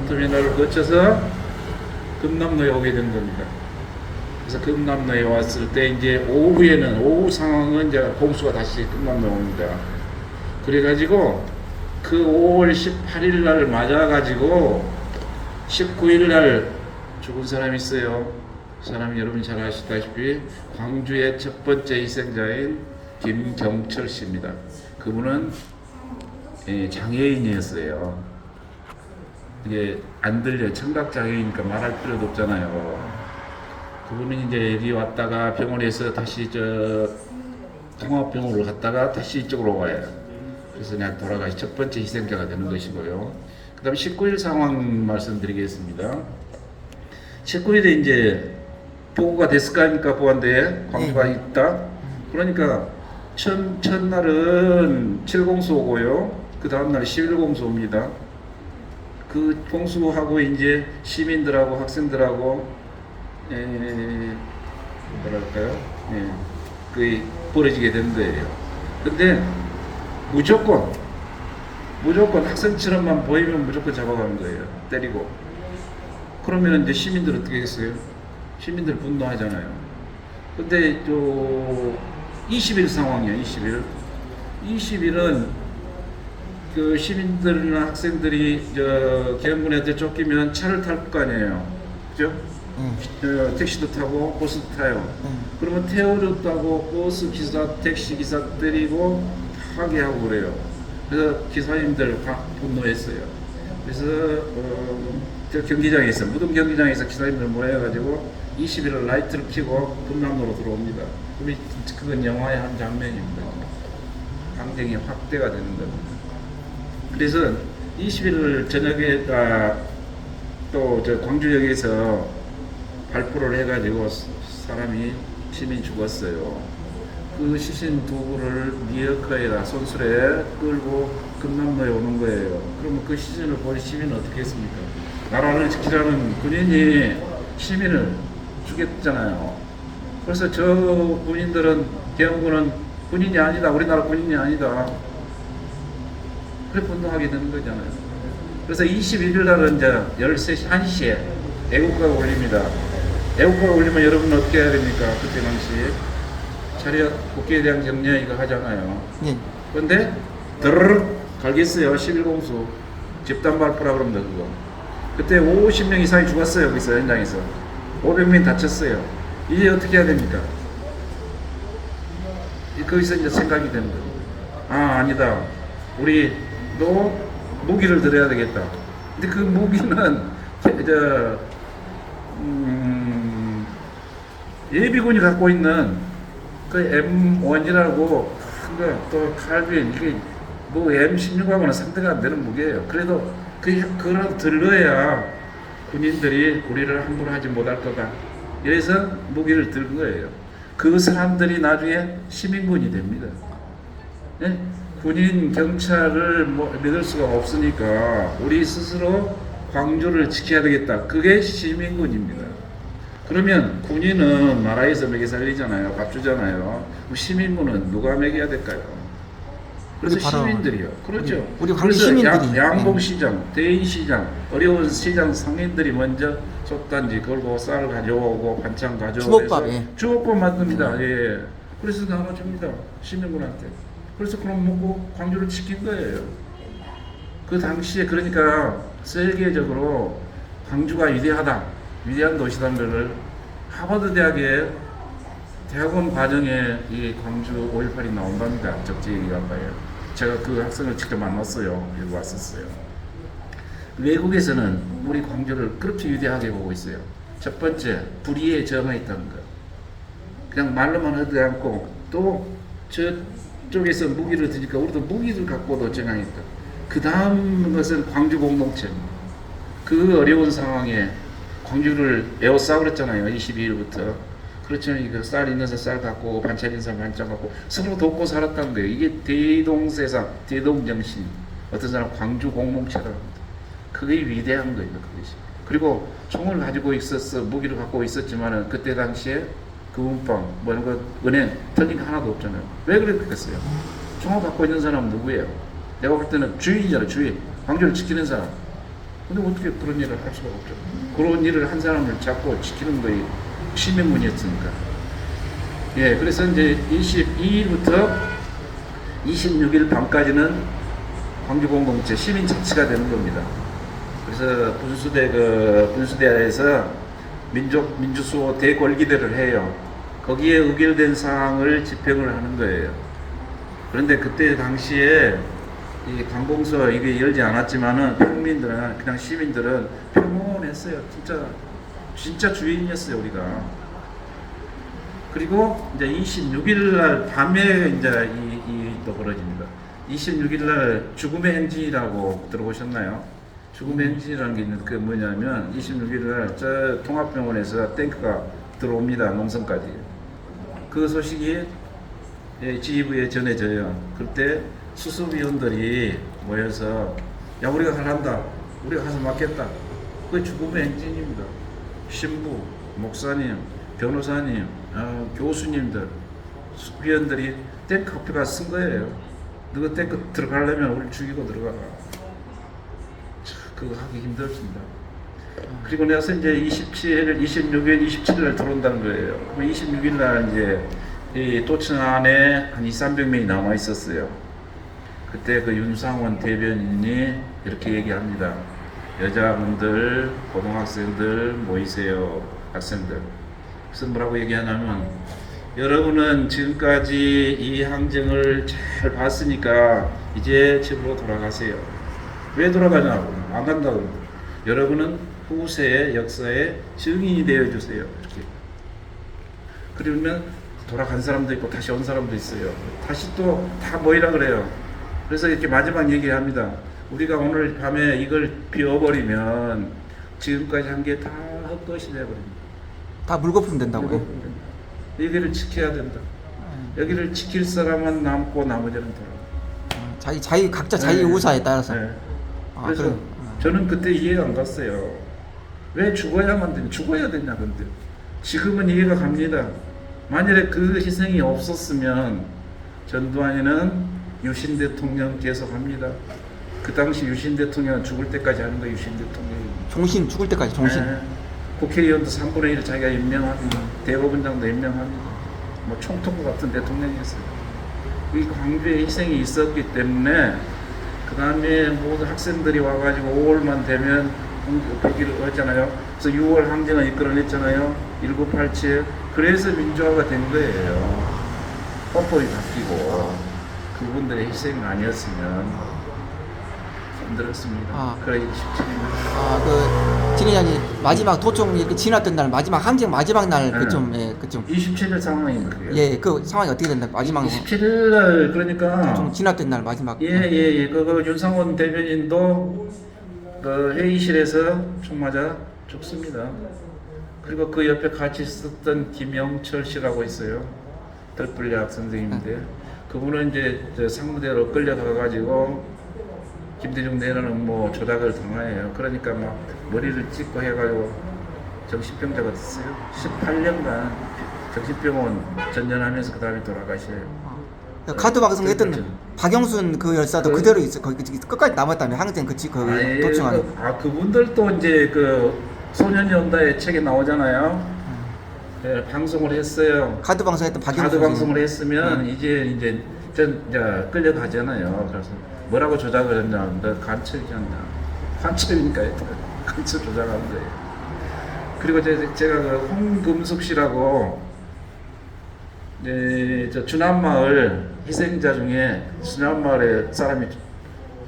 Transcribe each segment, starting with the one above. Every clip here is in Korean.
터미널을 거쳐서 금남로에 오게 된 겁니다. 그래서 금남로에 왔을 때 이제 오후 상황은 이제 공수가 다시 금남로에 옵니다. 그래가지고 그 5월 18일 날 맞아가지고 19일 날 죽은 사람이 있어요. 그 사람이 여러분이 잘 아시다시피 광주의 첫 번째 희생자인 김경철 씨입니다. 그분은 장애인이었어요. 이게 안 들려, 청각 장애이니까 말할 필요도 없잖아요. 그분은 이제 여기 왔다가 병원에서 다시 종합병원으로 갔다가 다시 이쪽으로 와요. 그래서 그냥 돌아가시 첫 번째 희생자가 되는 것이고요. 그 다음에 19일 상황 말씀드리겠습니다. 19일에 이제 보고가 됐을 거 아닙니까? 보안대에 광주가 있다. 그러니까 첫날은 7공수 오고요. 그 다음날 11공수 옵니다. 그 공수하고 이제 시민들하고 학생들하고 뭐랄까요? 그게 벌어지게 된 거예요. 근데 무조건 학생처럼만 보이면 무조건 잡아가는 거예요. 때리고. 그러면 이제 시민들 어떻게 했어요? 시민들 분노하잖아요. 근데 20일 상황이에요. 20일은 그 시민들이나 학생들이 계엄군한테 쫓기면 차를 탈 거 아니에요. 그죠? 택시도 타고 버스도 타요. 그러면 태워줬다고 버스 기사, 택시 기사 때리고 파괴하고 그래요. 그래서 기사님들 분노했어요. 그래서 경기장에서 무덤 경기장에서 기사님들 모여가지고 21일 라이트를 켜고 금남로로 들어옵니다. 그건 영화의 한 장면입니다. 강쟁이 확대가 되는 겁니다. 그래서 21일 저녁에 또 광주역에서 발포를 해가지고 시민 죽었어요. 그 시신 두부를 리어카에다 손수레 끌고 금남로에 오는 거예요. 그러면 그 시신을 본 시민은 어떻게 했습니까? 나라를 지키라는 군인이 시민을 죽였잖아요. 그래서 저 군인들은 계엄군은 군인이 아니다. 우리나라 군인이 아니다. 그래 분노하게 되는 거잖아요. 그래서 21일 날은 이제 13시, 1시에 애국가가 울립니다. 애국가가 울리면 여러분은 어떻게 해야 됩니까? 그때 당시 차렷 국기에 대한 격려 이거 하잖아요. 그런데 드르륵 갈겠어요. 11공수 집단 발포라 그럽니다. 그거. 그때 50명 이상이 죽었어요. 거기서 현장에서 500명이 다쳤어요. 이제 어떻게 해야 됩니까? 거기서 이제 생각이 되는 거예요. 아니다. 우리도 무기를 들어야 되겠다. 근데 그 무기는 예비군이 갖고 있는 그 M1이라고 또 칼빈 이게 뭐 M16하고는 상대가 안 되는 무기예요. 그래도 그거라도 들러야 군인들이 우리를 함부로 하지 못할 거다. 이래서 무기를 든 거예요. 그 사람들이 나중에 시민군이 됩니다. 네? 군인, 경찰을 믿을 수가 없으니까 우리 스스로 광주를 지켜야 되겠다. 그게 시민군입니다. 그러면 군인은 나라에서 먹여 살리잖아요. 밥 주잖아요. 시민군은 누가 먹여야 될까요? 그래서 시민들이요. 그렇죠. 우리 그래서 시민들이. 양봉시장, 대인시장, 어려운 시장 상인들이 먼저 솥단지 걸고 쌀 가져오고 반찬 가져오고 주먹밥 만듭니다. 예. 그래서 나눠줍니다. 시민군한테. 그래서 그럼 먹고 광주를 지킨 거예요. 그 당시에 그러니까 세계적으로 광주가 위대한 도시라는 것을 하버드 대학의 대학원 과정에 이 광주 5.18이 나온답니다. 적재 얘기가 봐요. 제가 그 학생을 직접 만났어요. 여기 왔었어요. 외국에서는 우리 광주를 그렇게 위대하게 보고 있어요. 첫 번째, 불의에 저항했다는 것. 그냥 말로만 하지 않고 또 저쪽에서 무기를 드니까 우리도 무기를 갖고도 저항했다. 그 다음 것은 광주 공동체. 그 어려운 상황에 광주를 에워싸고 그랬잖아요. 22일부터. 그렇죠. 그 쌀 있는 사람 쌀 갖고 반찬 있는 사람 반찬 갖고 서로 돕고 살았다는 거예요. 이게 대동세상, 대동정신. 어떤 사람 광주 공동체라고 합니다. 그게 위대한 거예요. 그것이. 그리고 총을 가지고 있었어, 무기를 갖고 있었지만은 그때 당시에 금은방, 이런 거 은행 털린 거 하나도 없잖아요. 왜 그랬겠어요? 총을 갖고 있는 사람은 누구예요? 내가 볼 때는 주인이잖아, 주인. 광주를 지키는 사람. 근데 어떻게 그런 일을 할 수가 없죠. 그런 일을 한 사람을 잡고 지키는 거에 시민군이었으니까. 예, 그래서 이제 22일부터 26일 밤까지는 광주공동체 시민자치가 되는 겁니다. 그래서 분수대에서 민주수호 대궐기대를 해요. 거기에 의결된 사항을 집행을 하는 거예요. 그런데 그때 당시에 이 관공서 이게 열지 않았지만은 평민들은 그냥 시민들은 평온했어요. 진짜 주인이었어요 우리가. 그리고 이제 26일 날 밤에 이제 또 벌어집니다. 26일 날 죽음의 행진이라고 들어보셨나요? 죽음의 행진이라는 게 있는데 그게 뭐냐면 26일 날 저 통합병원에서 탱크가 들어옵니다. 농성까지. 그 소식이 지휘부에 전해져요. 그때 수습위원들이 모여서 야 우리가 하란다. 우리가 가서 맡겠다. 그게 죽음의 행진입니다. 신부, 목사님, 변호사님, 교수님들, 위원들이 탱크 앞에 가서 쓴 거예요. 너가 탱크 들어가려면 우리 죽이고 들어가라. 그거 하기 힘들습니다. 그리고 나서 이제 26일, 27일 들어온다는 거예요. 그럼 26일 날 이제 이 도청 안에 한 200~300명이 남아 있었어요. 그때 그 윤상원 대변인이 이렇게 얘기합니다. 여자분들, 고등학생들 모이세요. 학생들. 그래서 뭐라고 얘기하냐면 여러분은 지금까지 이 항쟁을 잘 봤으니까 이제 집으로 돌아가세요. 왜 돌아가냐고. 안 간다고. 여러분은 후세의 역사의 증인이 되어주세요. 이렇게. 그러면 돌아간 사람도 있고 다시 온 사람도 있어요. 다시 또 다 모이라 그래요. 그래서 이렇게 마지막 얘기합니다. 우리가 오늘 밤에 이걸 비워버리면 지금까지 한 게 다 헛것이 되어버립니다. 다 물거품 된다고요? 여기를 지켜야 된다. 여기를 지킬 사람은 남고 나머지는 돌아. 각자 자기 의사에 따라서. 네. 아, 그래서 그럼. 저는 그때 이해가 안 갔어요. 왜 죽어야만 되냐? 죽어야 되냐 근데 지금은 이해가 갑니다. 만약에 그 희생이 없었으면 전두환이는 유신 대통령 계속합니다. 그 당시 유신 대통령은 죽을 때까지 하는 거 유신 대통령이. 종신 죽을 때까지 종신. 네. 국회의원도 3분의 1 자기가 임명합니다. 대법원장도 임명합니다. 뭐 총통과 같은 대통령이었어요. 이 광주에 희생이 있었기 때문에 그 다음에 모든 학생들이 와가지고 5월만 되면 거기를 했잖아요. 그래서 6월 항쟁을 이끌어냈잖아요. 1987. 그래서 민주화가 된 거예요. 헌법이 바뀌고 그분들의 희생이 아니었으면 힘들었습니다. 그래 27일. 진회장이 마지막 도청 이렇게 지났던 날 마지막 항쟁 마지막 날 네. 그쯤 27일 상황입니다. 그게. 예, 그 상황이 어떻게 된다? 마지막 27일 날 그러니까 좀 지났던 날 마지막. 그 윤상원 대변인도 그 회의실에서 총 맞아 죽습니다. 그리고 그 옆에 같이 있었던 김영철 씨라고 있어요. 덜불리학 선생님인데 그분은 이제 저 상무대로 끌려가가지고 김대중 내라는 뭐 조작을 당하여요. 그러니까 막 머리를 찢고 해가지고 정신병자가 됐어요. 18년간 정신병원 전전하면서 그 다음에 돌아가셔요. 카드 방송했던 박영순 그 열사도 그대로 있어 거기 끝까지 남았다며 항쟁 도청하는. 그분들도 이제 그 소년이 온다의 책에 나오잖아요. 네, 방송을 했어요. 카드 방송했던 박영순. 카드 방송을 했으면 이제 끌려가잖아요. 그래서 뭐라고 조작을 했냐? 너 간첩이지 않냐? 간첩이니까 간첩 조작하는 거예요. 그리고 제가 그 홍금숙 씨라고 저 주남마을 희생자 중에 주남마을에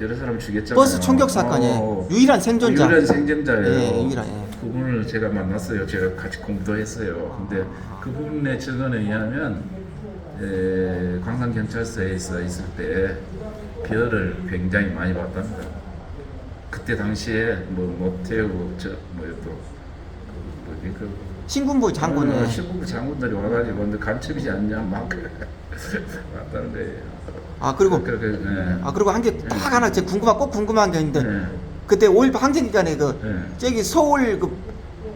여러 사람을 죽였잖아요. 버스 총격 사건에 유일한 생존자. 유일한 생존자예요. 예, 유일한. 예. 그분을 제가 만났어요. 제가 같이 공부도 했어요. 근데 그분의 증언에 의하면 광산경찰서에 있을 때 별을 굉장히 많이 봤답니다. 그때 당시에 모태우 신군부 장군에 신군부 장군들이 와가지고 근데 간첩이지 않냐 막 왔다는 거예요. 그리고 한 게 딱 하나 제가 꼭 궁금한 게 있는데 그때 5.18 항쟁 기간에 저기 서울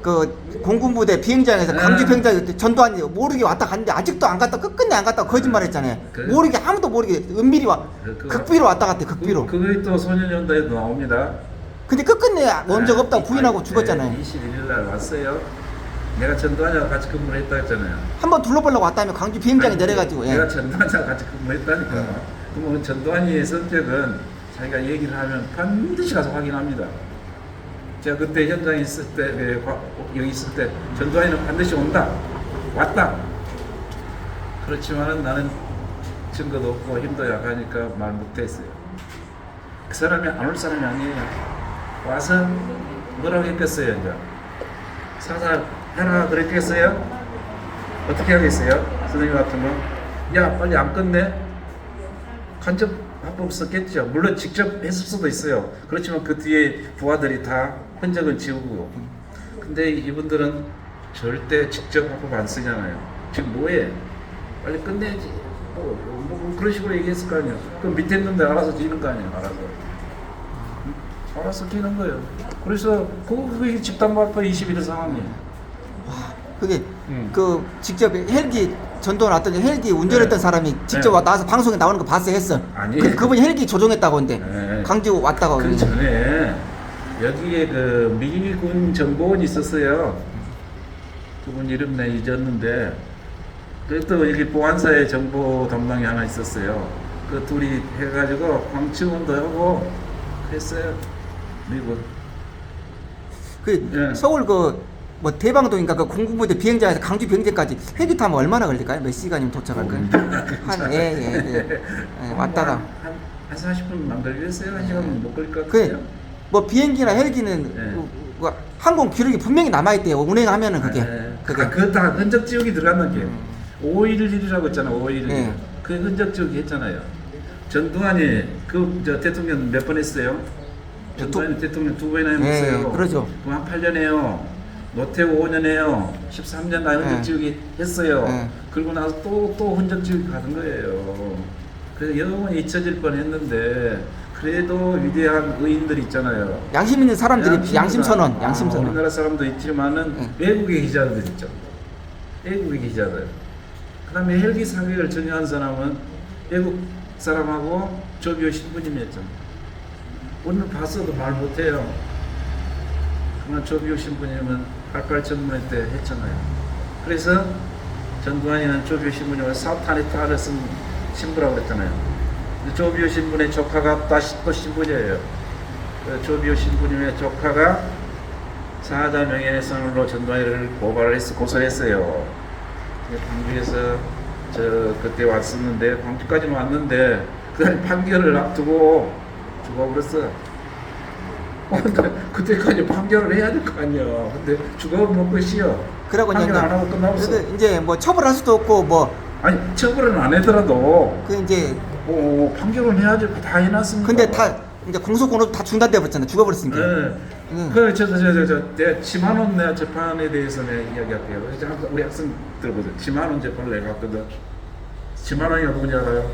그 공군부대 비행장에서 광주 비행장에 전두환이 모르게 왔다 갔는데 아직도 안 갔다 끝끝내 안 갔다 거짓말했잖아요. 모르게 아무도 모르게 은밀히 극비로 왔다 갔대. 극비로. 그게 또 소년연대에도 나옵니다. 근데 끝끝내 온 적 없다고 부인하고 죽었잖아요. 21일 날 왔어요. 내가 전두환이랑 같이 근무를 했다 했잖아요. 한번 둘러보려고 왔다며 광주 비행장에 아니, 내려가지고. 예. 내가 전두환이랑 같이 근무했다니까. 그러면 전두환이의 성격은 자기가 얘기를 하면 반드시 가서 확인합니다. 제가 그때 현장에 있을 때, 여기 있을 때 전두환이는 반드시 온다. 왔다. 그렇지만은 나는 증거도 없고 힘도 약하니까 말 못했어요. 그 사람이 안 올 사람이 아니에요. 와서 뭐라고 했겠어요, 이제. 사살해라 그랬겠어요? 어떻게 하겠어요? 선생님 같으면 야 빨리 안 끝내? 간접 합법 썼겠죠. 물론 직접 했을 수도 있어요. 그렇지만 그 뒤에 부하들이 다 흔적을 지우고. 근데 이분들은 절대 직접 합법 안 쓰잖아요. 지금 뭐해? 빨리 끝내야지. 뭐 그런 식으로 얘기했을 거 아니에요. 그럼 밑에 있는데 알아서 지는 거 아니에요. 알아서. 알아서 끼는 거예요. 그래서 그게 집단발표 21일 상황이에요. 그게 그 직접 헬기 전도 왔더니 헬기 운전했던 네. 사람이 직접 네. 나와서 방송에 나오는 거 봤어 했어. 아니. 그분이 헬기 조종했다고 근데 네. 광주 왔다가 그 전에 여기에 그 미군 정보원이 있었어요. 그분 이름 내 잊었는데 그또 여기 보안사의 정보 담당이 하나 있었어요. 그 둘이 해가지고 광치원도 하고 했어요. 미군. 그 예. 서울 그 뭐 대방동인가 그 공군부대 비행장에서 광주 비행장까지 헬기 타면 얼마나 걸릴까요? 몇 시간이면 도착할까요? 왔다가 한 40분 안 걸렸어요. 1시간 못 걸릴 것 같아요. 그뭐 비행기나 헬기는 그 항공 기록이 분명히 남아 있대요. 운행하면은 그게 그거 다 흔적 지우기 들어갔는 게 5.11이라고 했잖아. 5.11. 예. 그 흔적 지우기 했잖아요. 전두환이 저 대통령 몇 번 했어요? 전두환이 대통령 2번이나 했어요. 그러죠. 그럼 한 8년 해요. 노태우 5년 해요. 13년 나 흔적 지우기 했어요. 그리고 나서 또 흔적 지우기 가는 거예요. 그래서 영원히 잊혀질 뻔했는데 그래도 위대한 의인들 있잖아요. 양심 있는 사람들이 양심 선언. 우리나라 사람도 있지만은 외국의 기자들 있죠. 외국의 기자들. 그다음에 헬기 사격을 전혀한 사람은 외국 사람하고 조비오 신부님이었죠. 오늘 봤어도 말 못해요. 그러나 조비오 신부님은 88 전문회 때 했잖아요. 그래서 전두환이는 조비오 신부님을 사탄의 딸을 쓴 신부라고 했잖아요. 조비오 신부의 조카가 다시 또 신부제예요. 조비오 신부님의 조카가 사자 명예훼손으로 전두환이를 고소를 했어요. 광주에서 그때 왔었는데 광주까지는 왔는데 그다음 판결을 앞두고 죽어버렸어. 그때까지 판결을 해야 될 거 아니야. 근데 죽어버린 것이요. 그러고 판결 안 하고 끝나버렸어. 그래도 이제 뭐 처벌할 수도 없고 뭐 아니 처벌은 안 하더라도 그 이제 판결은 해야지. 다 해놨습니다. 근데 다 이제 공소권도 다 중단돼 버렸잖아. 죽어버렸으니까. 네. 내가 지만원 내가 재판에 대해서 내가 이야기할게요. 우리 학생 들어보세요. 지만원 재판을 내가 갔거든. 지만원이가 누군지 알아요?